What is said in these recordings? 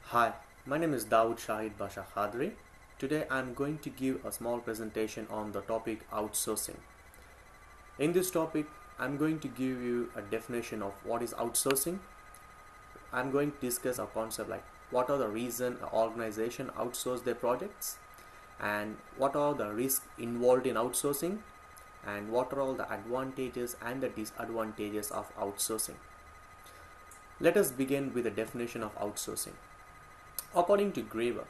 Hi, my name is Dawood Shahid Basha Khadri. Today I am going to give a small presentation on the topic outsourcing. In this topic, I am going to give you a definition of what is outsourcing. I am going to discuss a concept like what are the reasons an organization outsource their projects, and what are the risks involved in outsourcing, and what are all the advantages and the disadvantages of outsourcing. Let us begin with the definition of outsourcing. According to Graver,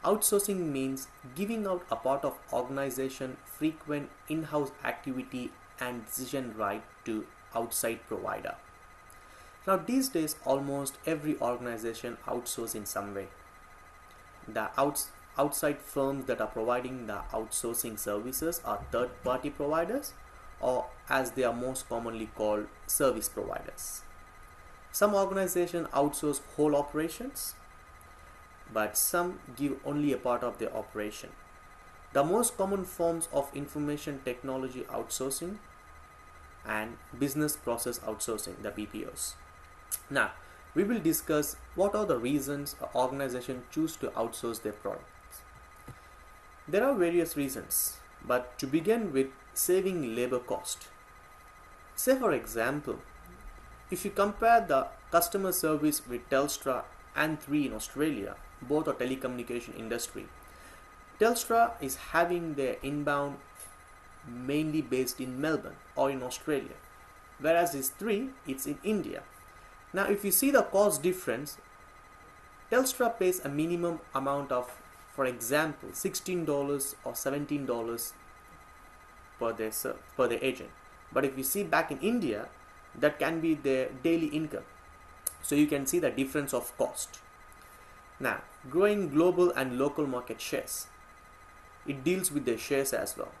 outsourcing means giving out a part of organization frequent in-house activity and decision right to outside provider. Now these days almost every organization outsources in some way. The outside firms that are providing the outsourcing services are third-party providers, or as they are most commonly called, service providers. Some organizations outsource whole operations, but some give only a part of their operation. The most common forms of information technology outsourcing and business process outsourcing, the BPOs. Now, we will discuss what are the reasons an organization choose to outsource their products. There are various reasons, but to begin with, saving labor cost. Say for example, if you compare the customer service with Telstra and Three in Australia, both are telecommunication industry. Telstra is having their inbound mainly based in Melbourne or in Australia, whereas this Three, it's in India. Now if you see the cost difference, Telstra pays a minimum amount of, for example, $16 or $17 per their agent. But if you see back in India, that can be their daily income. So you can see the difference of cost. Now, growing global and local market shares. It deals with their shares as well.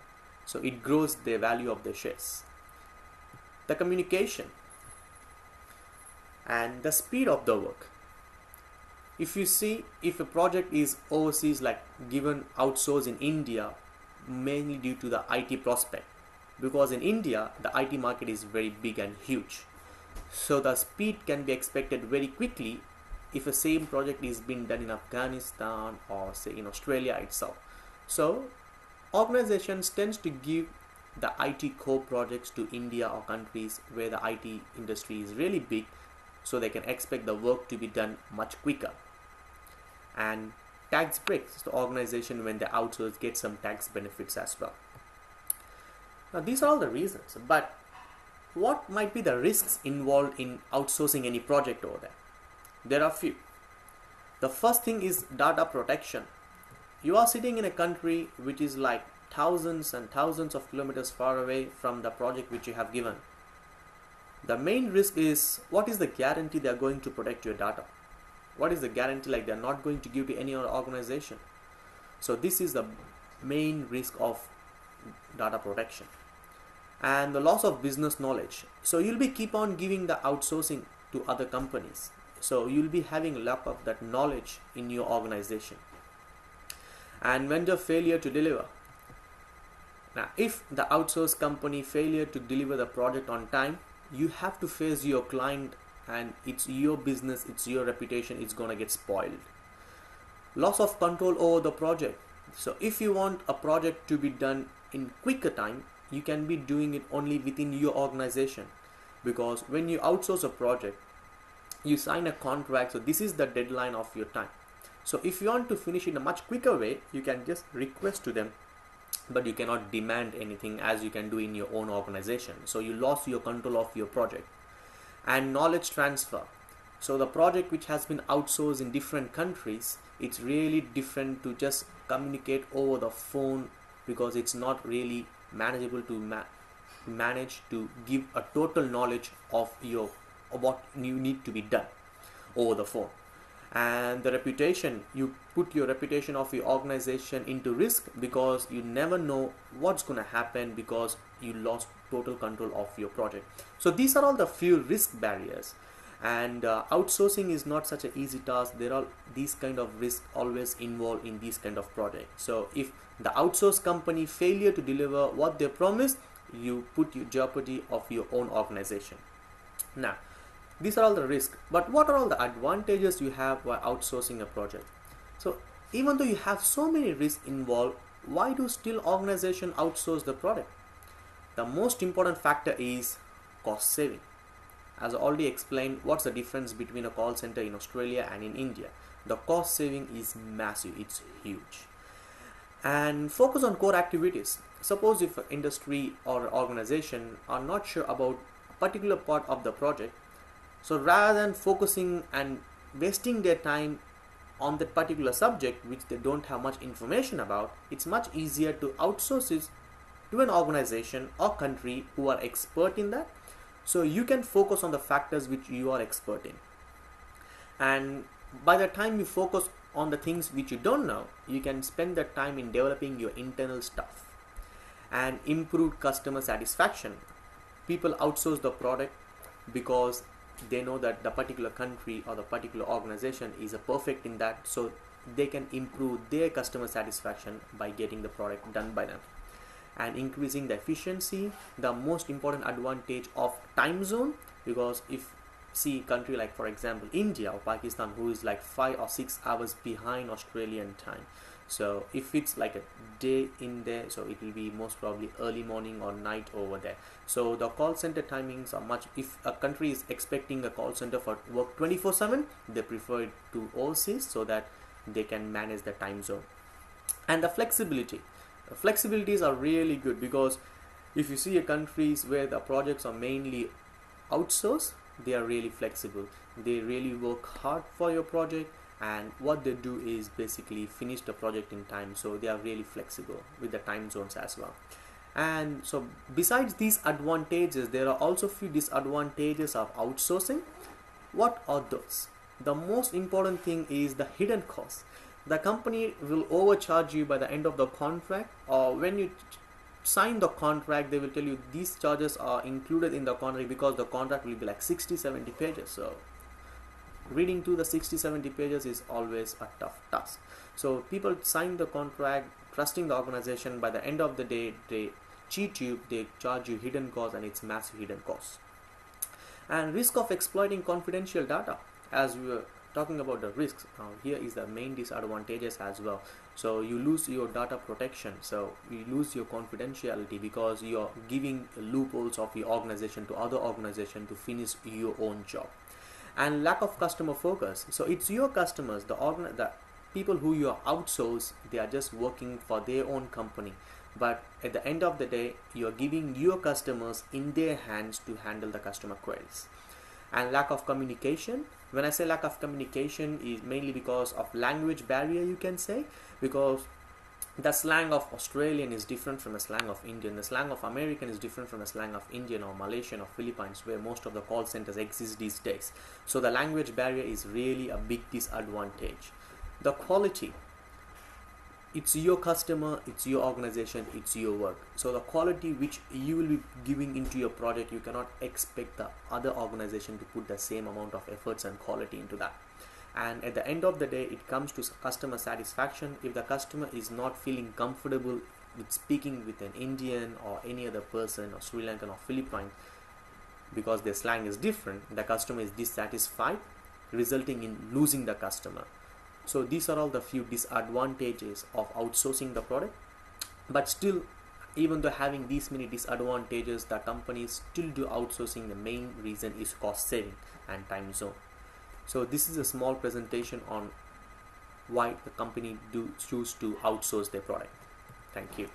So it grows the value of the shares. The communication and the speed of the work. If you see, if a project is overseas, like given outsourced in India, mainly due to the IT prospect, because in India the IT market is very big and huge, so the speed can be expected very quickly if a same project is being done in Afghanistan or say in Australia itself. So organizations tend to give the IT core projects to India or countries where the IT industry is really big, so they can expect the work to be done much quicker. And tax breaks, the organization when they outsource get some tax benefits as well. Now these are all the reasons, but what might be the risks involved in outsourcing any project over there? There are few. The first thing is data protection. You are sitting in a country which is like thousands and thousands of kilometers far away from the project which you have given. The main risk is, what is the guarantee they are going to protect your data? What is the guarantee like they are not going to give to any other organization? So this is the main risk of data protection. And the loss of business knowledge. So you'll be keep on giving the outsourcing to other companies. So you'll be having lack of that knowledge in your organization. And vendor failure to deliver. Now, if the outsource company failure to deliver the project on time, you have to face your client, and it's your business, it's your reputation, it's gonna get spoiled. Loss of control over the project. So if you want a project to be done in quicker time, you can be doing it only within your organization, because when you outsource a project, you sign a contract, so this is the deadline of your time. So if you want to finish in a much quicker way, you can just request to them, but you cannot demand anything as you can do in your own organization. So you lost your control of your project. And knowledge transfer. So the project which has been outsourced in different countries, it's really different to just communicate over the phone, because it's not really manageable to manage to give a total knowledge of what you need to be done over the phone. And the reputation, you put your reputation of your organization into risk, because you never know what's going to happen, because you lost total control of your project. So these are all the few risk barriers, and outsourcing is not such an easy task. There are these kind of risks always involved in these kind of projects. So if the outsource company failure to deliver what they promised, you put your jeopardy of your own organization. Now these are all the risks. But what are all the advantages you have by outsourcing a project? So even though you have so many risks involved, why do still organization outsource the product? The most important factor is cost saving. As I already explained, what's the difference between a call center in Australia and in India? The cost saving is massive, it's huge. And focus on core activities. Suppose if an industry or organization are not sure about a particular part of the project, so rather than focusing and wasting their time on that particular subject which they don't have much information about, it's much easier to outsource it to an organization or country who are expert in that, so you can focus on the factors which you are expert in. And by the time you focus on the things which you don't know, you can spend the time in developing your internal stuff and improve customer satisfaction. People outsource the product because they know that the particular country or the particular organization is a perfect in that, so they can improve their customer satisfaction by getting the product done by them. And increasing the efficiency, the most important advantage of time zone, because if see country like for example India or Pakistan, who is like 5 or 6 hours behind Australian time, so if it's like a day in there, so it will be most probably early morning or night over there. So the call center timings are much, if a country is expecting a call center for work 24/7, they prefer it to overseas so that they can manage the time zone. And the flexibilities are really good, because if you see a countries where the projects are mainly outsourced, they are really flexible. They really work hard for your project, and what they do is basically finish the project in time, so they are really flexible with the time zones as well. And so besides these advantages, there are also few disadvantages of outsourcing. What are those? The most important thing is the hidden costs. The company will overcharge you by the end of the contract, or when you sign the contract, they will tell you these charges are included in the contract, because the contract will be like 60-70 pages. So reading through the 60-70 pages is always a tough task. So people sign the contract trusting the organization. By the end of the day, they cheat you, they charge you hidden costs, and it's massive hidden costs. And risk of exploiting confidential data. As we were talking about the risks, here is the main disadvantages as well. So you lose your data protection, so you lose your confidentiality, because you're giving loopholes of your organization to other organization to finish your own job. And lack of customer focus. So it's your customers, the people who you outsource, they are just working for their own company, but at the end of the day, you're giving your customers in their hands to handle the customer queries. And lack of communication. When I say lack of communication, is mainly because of language barrier, you can say, because the slang of Australian is different from the slang of Indian. The slang of American is different from the slang of Indian or Malaysian or Philippines, where most of the call centers exist these days. So the language barrier is really a big disadvantage. The quality. It's your customer, it's your organization, it's your work. So the quality which you will be giving into your project, you cannot expect the other organization to put the same amount of efforts and quality into that. And at the end of the day, it comes to customer satisfaction. If the customer is not feeling comfortable with speaking with an Indian or any other person, or Sri Lankan or Philippine, because their slang is different, the customer is dissatisfied, resulting in losing the customer. So these are all the few disadvantages of outsourcing the product. But still, even though having these many disadvantages, the companies still do outsourcing. The main reason is cost saving and time zone. So this is a small presentation on why the company do choose to outsource their product. Thank you.